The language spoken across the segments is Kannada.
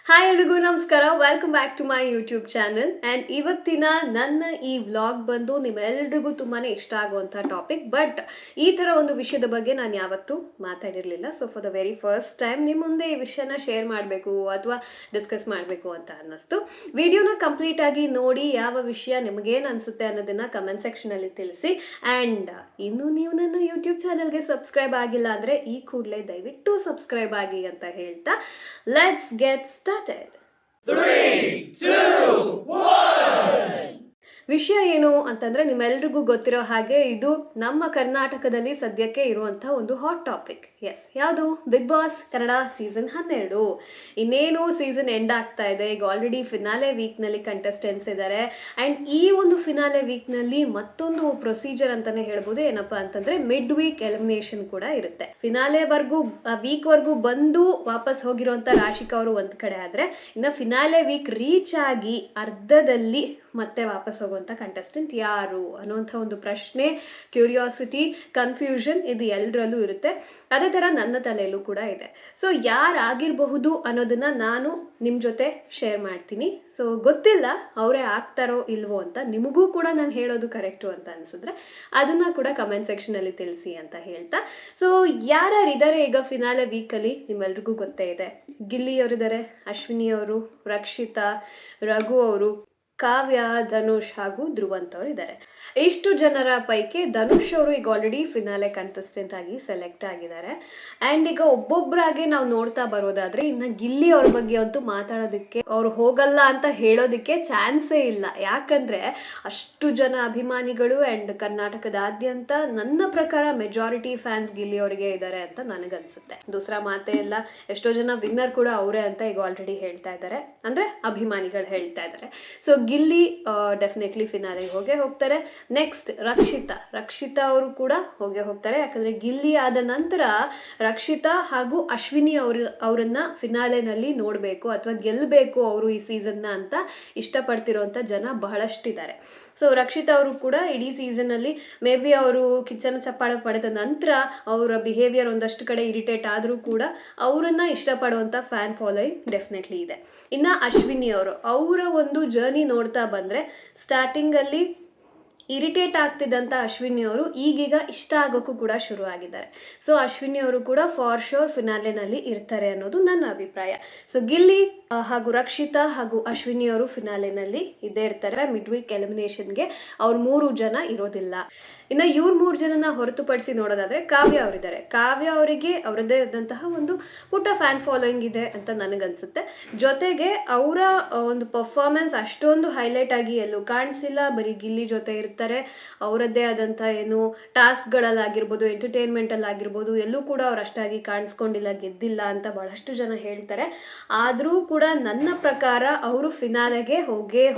ಹಾಯ್ ಎಲ್ರಿಗೂ ನಮಸ್ಕಾರ, welcome back to my YouTube channel. And ಇವತ್ತಿನ ನನ್ನ ಈ ವ್ಲಾಗ್ ಬಂದು ನಿಮ್ಮೆಲ್ರಿಗೂ ತುಂಬಾ ಇಷ್ಟ ಆಗುವಂಥ ಟಾಪಿಕ್. ಬಟ್ ಈ ಥರ ಒಂದು ವಿಷಯದ ಬಗ್ಗೆ ನಾನು ಯಾವತ್ತೂ ಮಾತಾಡಿರಲಿಲ್ಲ. So for the very first time ನಿಮ್ಮ ಮುಂದೆ ಈ ವಿಷಯನ ಶೇರ್ ಮಾಡಬೇಕು ಅಥವಾ ಡಿಸ್ಕಸ್ ಮಾಡಬೇಕು ಅಂತ ಅನ್ನಿಸ್ತು. ವಿಡಿಯೋನ ಕಂಪ್ಲೀಟ್ ಆಗಿ ನೋಡಿ ಯಾವ ವಿಷಯ ನಿಮಗೇನು ಅನಿಸುತ್ತೆ ಅನ್ನೋದನ್ನು ಕಮೆಂಟ್ ಸೆಕ್ಷನಲ್ಲಿ ತಿಳಿಸಿ. ಆ್ಯಂಡ್ ಇನ್ನು ನೀವು ನನ್ನ ಯೂಟ್ಯೂಬ್ ಚಾನಲ್ಗೆ ಸಬ್ಸ್ಕ್ರೈಬ್ ಆಗಿಲ್ಲ ಅಂದರೆ ಈ ಕೂಡಲೇ ದಯವಿಟ್ಟು ಸಬ್ಸ್ಕ್ರೈಬ್ ಆಗಿ ಅಂತ ಹೇಳ್ತಾ ಲೆಟ್ಸ್ ಗೆಟ್ ಸ್ಟಾರ್ಟೆಡ್. 3, 2, 1. ವಿಷಯ ಏನು ಅಂತಂದ್ರೆ ನಿಮ್ಮೆಲ್ರಿಗೂ ಗೊತ್ತಿರೋ ಹಾಗೆ ಇದು ನಮ್ಮ ಕರ್ನಾಟಕದಲ್ಲಿ ಸದ್ಯಕ್ಕೆ ಇರುವಂಥ ಒಂದು ಹಾಟ್ ಟಾಪಿಕ್. ಎಸ್, ಯಾವುದು? Bigg Boss Kannada season 12. ಇನ್ನೇನು ಸೀಸನ್ ಎಂಡ್ ಆಗ್ತಾ ಇದೆ. ಈಗ ಆಲ್ರೆಡಿ ಫಿನಾಲೆ ವೀಕ್ನಲ್ಲಿ ಕಂಟೆಸ್ಟೆಂಟ್ಸ್ ಇದ್ದಾರೆ. ಆ್ಯಂಡ್ ಈ ಒಂದು ಫಿನಾಲೆ ವೀಕ್ನಲ್ಲಿ ಮತ್ತೊಂದು ಪ್ರೊಸೀಜರ್ ಅಂತಾನೆ ಹೇಳ್ಬೋದು. ಏನಪ್ಪಾ ಅಂತಂದ್ರೆ ಮಿಡ್ ವೀಕ್ ಎಲಿಮಿನೇಷನ್ ಕೂಡ ಇರುತ್ತೆ. ವೀಕ್ವರೆಗೂ ಬಂದು ವಾಪಸ್ ಹೋಗಿರುವಂಥ ರಾಶಿಕಾ ಅವರು ಒಂದು ಕಡೆ ಆದರೆ, ಇನ್ನು ಫಿನಾಲೆ ವೀಕ್ ರೀಚ್ ಆಗಿ ಅರ್ಧದಲ್ಲಿ ಮತ್ತೆ ವಾಪಸ್ ಹೋಗುವಂಥ ಕಂಟೆಸ್ಟೆಂಟ್ ಯಾರು ಅನ್ನುವಂಥ ಒಂದು ಪ್ರಶ್ನೆ, ಕ್ಯೂರಿಯಾಸಿಟಿ, ಕನ್ಫ್ಯೂಷನ್ ಇದು ಎಲ್ಲರಲ್ಲೂ ಇರುತ್ತೆ. ಅದೇ ಥರ ನನ್ನ ತಲೆಯಲ್ಲೂ ಕೂಡ ಇದೆ. ಸೊ ಯಾರಾಗಿರಬಹುದು ಅನ್ನೋದನ್ನ ನಾನು ನಿಮ್ಮ ಜೊತೆ ಶೇರ್ ಮಾಡ್ತೀನಿ. ಸೊ ಗೊತ್ತಿಲ್ಲ ಅವರೇ ಆಗ್ತಾರೋ ಇಲ್ವೋ ಅಂತ. ನಿಮಗೂ ಕೂಡ ನಾನು ಹೇಳೋದು ಕರೆಕ್ಟು ಅಂತ ಅನಿಸಿದ್ರೆ ಅದನ್ನು ಕೂಡ ಕಮೆಂಟ್ ಸೆಕ್ಷನಲ್ಲಿ ತಿಳಿಸಿ ಅಂತ ಹೇಳ್ತಾ, ಸೊ ಯಾರ್ಯಾರಿದ್ದಾರೆ ಈಗ ಫಿನಾಲೆ ವೀಕಲ್ಲಿ ನಿಮ್ಮೆಲ್ರಿಗೂ ಗೊತ್ತೇ ಇದೆ. ಗಿಲ್ಲಿ ಅವರಿದ್ದಾರೆ, ಅಶ್ವಿನಿ ಅವರು, ರಕ್ಷಿತಾ, ರಘು ಅವರು, ಕಾವ್ಯ, ಧನುಷ್ ಹಾಗೂ ಧ್ರುವಂತ್ ಅವರು ಇದ್ದಾರೆ. ಇಷ್ಟು ಜನರ ಪೈಕಿ ಧನುಷ್ ಅವರು ಈಗ ಆಲ್ರೆಡಿ ಫಿನಾಲೆ ಕಂಟೆಸ್ಟೆಂಟ್ ಆಗಿ ಸೆಲೆಕ್ಟ್ ಆಗಿದ್ದಾರೆ. ಆ್ಯಂಡ್ ಈಗ ಒಬ್ಬೊಬ್ಬರಾಗೆ ನಾವು ನೋಡ್ತಾ ಬರೋದಾದ್ರೆ, ಇನ್ನು ಗಿಲ್ಲಿ ಅವ್ರ ಬಗ್ಗೆ ಅಂತೂ ಮಾತಾಡೋದಕ್ಕೆ, ಅವ್ರು ಹೋಗಲ್ಲ ಅಂತ ಹೇಳೋದಕ್ಕೆ ಚಾನ್ಸೇ ಇಲ್ಲ. ಯಾಕಂದ್ರೆ ಅಷ್ಟು ಜನ ಅಭಿಮಾನಿಗಳು ಆ್ಯಂಡ್ ಕರ್ನಾಟಕದಾದ್ಯಂತ ನನ್ನ ಪ್ರಕಾರ ಮೆಜಾರಿಟಿ ಫ್ಯಾನ್ಸ್ ಗಿಲ್ಲಿ ಅವರಿಗೆ ಇದ್ದಾರೆ ಅಂತ ನನಗನ್ಸುತ್ತೆ. ದೂಸರಾ ಮಾತೇ ಇಲ್ಲ. ಎಷ್ಟೋ ಜನ ವಿನ್ನರ್ ಕೂಡ ಅವರೇ ಅಂತ ಈಗ ಆಲ್ರೆಡಿ ಹೇಳ್ತಾ ಇದ್ದಾರೆ, ಅಂದ್ರೆ ಅಭಿಮಾನಿಗಳು ಹೇಳ್ತಾ ಇದ್ದಾರೆ. ಸೊ ಗಿಲ್ಲಿ ಡೆಫಿನೆಟ್ಲಿ ಫಿನಾಲೆಗೆ ಹೋಗ್ತಾರೆ. ನೆಕ್ಸ್ಟ್ ರಕ್ಷಿತಾ ಅವರು ಕೂಡ ಹೋಗ್ತಾರೆ. ಯಾಕಂದ್ರೆ ಗಿಲ್ಲಿ ಆದ ನಂತರ ರಕ್ಷಿತಾ ಹಾಗೂ ಅಶ್ವಿನಿ ಅವರನ್ನ ಫಿನಾಲೆನಲ್ಲಿ ನೋಡಬೇಕು ಅಥವಾ ಗೆಲ್ಲಬೇಕು ಅವರು ಈ ಸೀಸನ್ನ ಅಂತ ಇಷ್ಟಪಡ್ತಿರೋಂಥ ಜನ ಬಹಳಷ್ಟಿದ್ದಾರೆ. ಸೊ ರಕ್ಷಿತಾ ಅವರು ಕೂಡ ಇಡೀ ಸೀಸನ್ನಲ್ಲಿ ಮೇ ಬಿ ಅವರು ಕಿಚ್ಚನ ಚಪ್ಪಾಳೆ ಪಡೆದ ನಂತರ ಅವರ ಬಿಹೇವಿಯರ್ ಒಂದಷ್ಟು ಕಡೆ ಇರಿಟೇಟ್ ಆದರೂ ಕೂಡ ಅವರನ್ನ ಇಷ್ಟಪಡುವಂಥ ಫ್ಯಾನ್ ಫಾಲೋಯಿಂಗ್ ಡೆಫಿನೆಟ್ಲಿ ಇದೆ. ಇನ್ನು ಅಶ್ವಿನಿ ಅವರ ಒಂದು ಜರ್ನಿ ನೋಡ್ತಾ ಬಂದರೆ, ಸ್ಟಾರ್ಟಿಂಗಲ್ಲಿ ಇರಿಟೇಟ್ ಆಗ್ತಿದ್ದಂಥ ಅಶ್ವಿನಿ ಅವರು ಈಗೀಗ ಇಷ್ಟ ಆಗೋಕ್ಕೂ ಕೂಡ ಶುರು ಆಗಿದ್ದಾರೆ. ಸೊ ಅಶ್ವಿನಿ ಅವರು ಕೂಡ ಫಾರ್ ಶೋರ್ ಫಿನಾಲೆನಲ್ಲಿ ಇರ್ತಾರೆ ಅನ್ನೋದು ನನ್ನ ಅಭಿಪ್ರಾಯ. ಸೊ ಗಿಲ್ಲಿ ಹಾಗೂ ರಕ್ಷಿತಾ ಹಾಗೂ ಅಶ್ವಿನಿ ಅವರು ಫಿನಾಲೆನಲ್ಲಿ ಇದ್ದೇ ಇರ್ತಾರೆ. ಮಿಡ್ ವೀಕ್ ಎಲಿಮಿನೇಷನ್ಗೆ ಅವ್ರು 3 ಜನ ಇರೋದಿಲ್ಲ. ಇನ್ನು ಇವ್ರು 3 ಜನನ ಹೊರತುಪಡಿಸಿ ನೋಡೋದಾದ್ರೆ ಕಾವ್ಯ ಅವರಿದ್ದಾರೆ. ಕಾವ್ಯ ಅವರಿಗೆ ಅವರದ್ದೇ ಆದಂತಹ ಒಂದು ಪುಟ್ಟ ಫ್ಯಾನ್ ಫಾಲೋಯಿಂಗ್ ಇದೆ ಅಂತ ನನಗನ್ಸುತ್ತೆ. ಜೊತೆಗೆ ಅವರ ಒಂದು ಪರ್ಫಾರ್ಮೆನ್ಸ್ ಅಷ್ಟೊಂದು ಹೈಲೈಟ್ ಆಗಿ ಎಲ್ಲೂ ಕಾಣಿಸಿಲ್ಲ. ಬರೀ ಗಿಲ್ಲಿ ಜೊತೆ ಇರ್ತಾರೆ. ಅವರದ್ದೇ ಆದಂಥ ಏನು ಟಾಸ್ಕ್ಗಳಲ್ಲಾಗಿರ್ಬೋದು, ಎಂಟರ್ಟೈನ್ಮೆಂಟಲ್ಲಾಗಿರ್ಬೋದು, ಎಲ್ಲೂ ಕೂಡ ಅವ್ರು ಅಷ್ಟಾಗಿ ಕಾಣಿಸ್ಕೊಂಡಿಲ್ಲ, ಗೆದ್ದಿಲ್ಲ ಅಂತ ಬಹಳಷ್ಟು ಜನ ಹೇಳ್ತಾರೆ. ಆದರೂ ಕೂಡ ನನ್ನ ಪ್ರಕಾರ ಅವರು ಫಿನಾಲೆಗೆ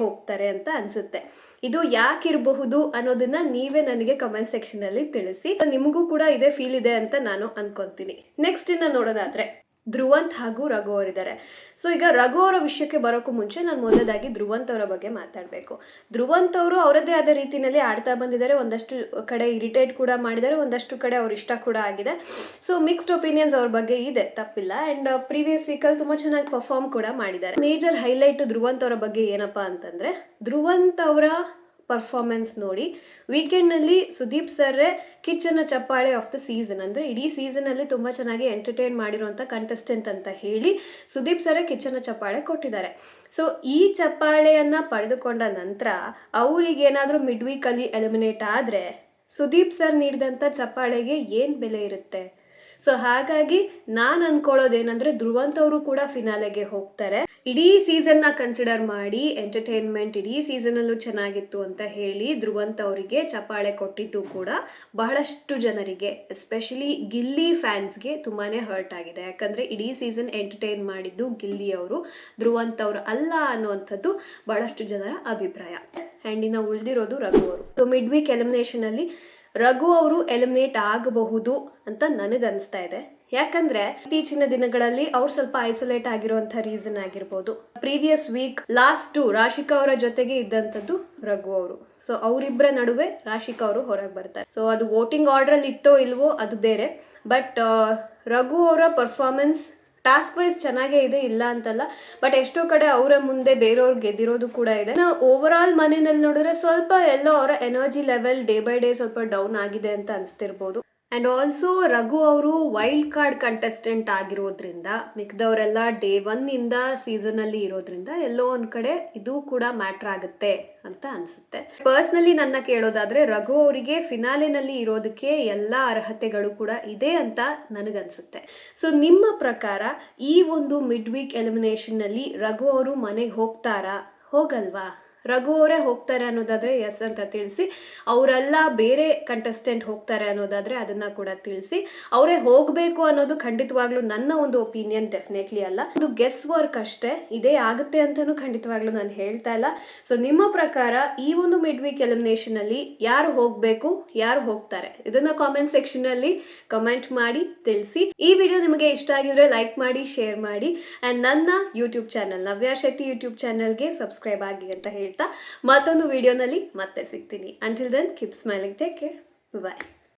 ಹೋಗ್ತಾರೆ ಅಂತ ಅನಿಸುತ್ತೆ. ಇದು ಯಾಕಿರಬಹುದು ಅನ್ನೋದನ್ನ ನೀವೇ ನನಗೆ ಕಮೆಂಟ್ ಸೆಕ್ಷನಲ್ಲಿ ತಿಳಿಸಿ. ನಿಮಗೂ ಕೂಡ ಇದೇ ಫೀಲ್ ಇದೆ ಅಂತ ನಾನು ಅನ್ಕೊಂತೀನಿ. ನೆಕ್ಸ್ಟ್ ಇನ್ನು ನೋಡೋದಾದ್ರೆ ಧ್ರುವಂತ್ ಹಾಗೂ ರಘು ಅವರಿದ್ದಾರೆ. ಸೊ ಈಗ ರಘು ಅವರ ವಿಷಯಕ್ಕೆ ಬರೋಕ್ಕೂ ಮುಂಚೆ ನಾನು ಮೊದಲಾಗಿ ಧ್ರುವಂತ್ ಅವರ ಬಗ್ಗೆ ಮಾತಾಡಬೇಕು. ಧ್ರುವಂತ್ ಅವರು ಅವರದ್ದೇ ಆದ ರೀತಿಯಲ್ಲಿ ಆಡ್ತಾ ಬಂದಿದ್ದಾರೆ. ಒಂದಷ್ಟು ಕಡೆ ಇರಿಟೇಟ್ ಕೂಡ ಮಾಡಿದ್ದಾರೆ, ಒಂದಷ್ಟು ಕಡೆ ಅವ್ರ ಇಷ್ಟ ಕೂಡ ಆಗಿದೆ. ಸೊ ಮಿಕ್ಸ್ಡ್ ಒಪಿನಿಯನ್ಸ್ ಅವ್ರ ಬಗ್ಗೆ ಇದೆ, ತಪ್ಪಿಲ್ಲ. ಆ್ಯಂಡ್ ಪ್ರೀವಿಯಸ್ ವೀಕಲ್ಲಿ ತುಂಬ ಚೆನ್ನಾಗಿ ಪರ್ಫಾರ್ಮ್ ಕೂಡ ಮಾಡಿದ್ದಾರೆ. ಮೇಜರ್ ಹೈಲೈಟ್ ಧ್ರುವಂತ್ ಅವರ ಬಗ್ಗೆ ಏನಪ್ಪಾ ಅಂತಂದರೆ, ಧ್ರುವಂತ್ ಅವರ ಪರ್ಫಾರ್ಮೆನ್ಸ್ ನೋಡಿ ವೀಕೆಂಡ್ನಲ್ಲಿ ಸುದೀಪ್ ಸರ್ರೇ ಕಿಚ್ಚನ ಚಪ್ಪಾಳೆ ಆಫ್ ದ ಸೀಸನ್, ಅಂದರೆ ಇಡೀ ಸೀಸನಲ್ಲಿ ತುಂಬ ಚೆನ್ನಾಗಿ ಎಂಟರ್ಟೈನ್ ಮಾಡಿರುವಂಥ ಕಂಟೆಸ್ಟೆಂಟ್ ಅಂತ ಹೇಳಿ ಸುದೀಪ್ ಸರ್ರೇ ಕಿಚ್ಚನ ಚಪ್ಪಾಳೆ ಕೊಟ್ಟಿದ್ದಾರೆ. ಸೊ ಈ ಚಪ್ಪಾಳೆಯನ್ನು ಪಡೆದುಕೊಂಡ ನಂತರ ಅವರಿಗೇನಾದರೂ ಮಿಡ್ ವೀಕಲ್ಲಿ ಎಲಿಮಿನೇಟ್ ಆದರೆ ಸುದೀಪ್ ಸರ್ ನೀಡಿದಂಥ ಚಪ್ಪಾಳೆಗೆ ಏನು ಬೆಲೆ ಇರುತ್ತೆ? ಸೊ ಹಾಗಾಗಿ ನಾನು ಅನ್ಕೊಳ್ಳೋದೇನೆಂದರೆ ಧ್ರುವಂತ್ ಅವರು ಕೂಡ ಫಿನಾಲೆಗೆ ಹೋಗ್ತಾರೆ. ಇಡೀ ಸೀಸನ್ನ ಕನ್ಸಿಡರ್ ಮಾಡಿ ಎಂಟರ್ಟೈನ್ಮೆಂಟ್ ಇಡೀ ಸೀಸನಲ್ಲೂ ಚೆನ್ನಾಗಿತ್ತು ಅಂತ ಹೇಳಿ ಧ್ರುವಂತ್ ಅವರಿಗೆ ಚಪ್ಪಾಳೆ ಕೊಟ್ಟಿದ್ದು ಕೂಡ ಬಹಳಷ್ಟು ಜನರಿಗೆ, ಎಸ್ಪೆಷಲಿ ಗಿಲ್ಲಿ ಫ್ಯಾನ್ಸ್ಗೆ ತುಂಬಾ ಹರ್ಟ್ ಆಗಿದೆ. ಯಾಕಂದರೆ ಇಡೀ ಸೀಸನ್ ಎಂಟರ್ಟೈನ್ ಮಾಡಿದ್ದು ಗಿಲ್ಲಿ ಅವರು, ಧ್ರುವಂತ್ ಅವರು ಅಲ್ಲ ಅನ್ನುವಂಥದ್ದು ಬಹಳಷ್ಟು ಜನರ ಅಭಿಪ್ರಾಯ. ಆ್ಯಂಡ್ ಇನ್ನು ಉಳಿದಿರೋದು ರಘು ಅವರು. ಸೊ ಮಿಡ್ ವೀಕ್ ಎಲಿಮಿನೇಷನಲ್ಲಿ ರಘು ಅವರು ಎಲಿಮಿನೇಟ್ ಆಗಬಹುದು ಅಂತ ನನಗನ್ನಿಸ್ತಾ ಇದೆ. ಯಾಕಂದ್ರೆ ಇತ್ತೀಚಿನ ದಿನಗಳಲ್ಲಿ ಅವ್ರು ಸ್ವಲ್ಪ ಐಸೋಲೇಟ್ ಆಗಿರುವಂಥ ರೀಸನ್ ಆಗಿರ್ಬೋದು. ಪ್ರೀವಿಯಸ್ ವೀಕ್ ಲಾಸ್ಟ್ ರಾಶಿಕಾ ಅವರ ಜೊತೆಗೆ ಇದ್ದಂಥದ್ದು ರಘು ಅವರು. ಸೊ ಅವರಿಬ್ಬರ ನಡುವೆ ರಾಶಿಕಾ ಅವರು ಹೊರಗೆ ಬರ್ತಾರೆ. ಸೊ ಅದು ವೋಟಿಂಗ್ ಆರ್ಡ್ರಲ್ಲಿ ಇತ್ತೋ ಇಲ್ವೋ ಅದು ಬೇರೆ. ಬಟ್ ರಘು ಅವರ ಪರ್ಫಾರ್ಮೆನ್ಸ್ ಟಾಸ್ಕ್ ವೈಸ್ ಚೆನ್ನಾಗೇ ಇದೆ, ಇಲ್ಲ ಅಂತಲ್ಲ. ಬಟ್ ಎಷ್ಟೋ ಕಡೆ ಅವರ ಮುಂದೆ ಬೇರೆಯವ್ರು ಗೆದ್ದಿರೋದು ಕೂಡ ಇದೆ. ಓವರ್ ಆಲ್ ಮನೆಯಲ್ಲಿ ನೋಡಿದ್ರೆ ಸ್ವಲ್ಪ ಎಲ್ಲೋ ಅವರ energy level day by day ಸ್ವಲ್ಪ ಡೌನ್ ಆಗಿದೆ ಅಂತ ಅನಿಸ್ತಿರ್ಬೋದು. ಆ್ಯಂಡ್ ಆಲ್ಸೋ ರಘು ಅವರು ವೈಲ್ಡ್ ಕಾರ್ಡ್ ಕಂಟೆಸ್ಟೆಂಟ್ ಆಗಿರೋದ್ರಿಂದ ಮಿಕ್ದವರೆಲ್ಲ ಡೇ 1 ಸೀಸನಲ್ಲಿ ಇರೋದ್ರಿಂದ ಎಲ್ಲೋ ಒಂದು ಕಡೆ ಇದು ಕೂಡ ಮ್ಯಾಟ್ರ್ ಆಗುತ್ತೆ ಅಂತ ಅನಿಸುತ್ತೆ. ಪರ್ಸ್ನಲಿ ನನ್ನ ಕೇಳೋದಾದರೆ ರಘು ಅವರಿಗೆ ಫಿನಾಲೆನಲ್ಲಿ ಇರೋದಕ್ಕೆ ಎಲ್ಲ ಅರ್ಹತೆಗಳು ಕೂಡ ಇದೆ ಅಂತ ನನಗನ್ಸುತ್ತೆ. ಸೊ ನಿಮ್ಮ ಪ್ರಕಾರ ಈ ಒಂದು ಮಿಡ್ ವೀಕ್ ಎಲಿಮಿನೇಷನ್ನಲ್ಲಿ ರಘು ಅವರು ಮನೆಗೆ ಹೋಗ್ತಾರಾ, ಹೋಗಲ್ವಾ? ರಘು ಅವರೇ ಹೋಗ್ತಾರೆ ಅನ್ನೋದಾದರೆ ಎಸ್ ಅಂತ ತಿಳಿಸಿ, ಅವರೆಲ್ಲ ಬೇರೆ ಕಂಟೆಸ್ಟೆಂಟ್ ಹೋಗ್ತಾರೆ ಅನ್ನೋದಾದರೆ ಅದನ್ನು ಕೂಡ ತಿಳಿಸಿ. ಅವರೇ ಹೋಗಬೇಕು ಅನ್ನೋದು ಖಂಡಿತವಾಗ್ಲೂ ನನ್ನ ಒಂದು ಒಪಿನಿಯನ್ ಡೆಫಿನೆಟ್ಲಿ ಅಲ್ಲ, ಒಂದು ಗೆಸ್ ವರ್ಕ್ ಅಷ್ಟೇ. ಇದೇ ಆಗುತ್ತೆ ಅಂತಲೂ ಖಂಡಿತವಾಗ್ಲೂ ನಾನು ಹೇಳ್ತಾ ಇಲ್ಲ. ಸೊ ನಿಮ್ಮ ಪ್ರಕಾರ ಈ ಒಂದು ಮಿಡ್ ವೀಕ್ ಎಲಿಮಿನೇಷನಲ್ಲಿ ಯಾರು ಹೋಗಬೇಕು, ಯಾರು ಹೋಗ್ತಾರೆ, ಇದನ್ನು ಕಾಮೆಂಟ್ ಸೆಕ್ಷನಲ್ಲಿ ಕಮೆಂಟ್ ಮಾಡಿ ತಿಳಿಸಿ. ಈ ವಿಡಿಯೋ ನಿಮಗೆ ಇಷ್ಟ ಆಗಿದ್ರೆ ಲೈಕ್ ಮಾಡಿ, ಶೇರ್ ಮಾಡಿ, ಆ್ಯಂಡ್ ನನ್ನ YouTube channel Navya Shetty YouTube ಚಾನಲ್ಗೆ ಸಬ್ಸ್ಕ್ರೈಬ್ ಆಗಿ ಅಂತ ಹೇಳ್ತಾ ಮತ್ತೊಂದು ವಿಡಿಯೋನಲ್ಲಿ ಮತ್ತೆ ಸಿಗ್ತೀನಿ. Until then keep smiling, take care, ಬಾಯ್.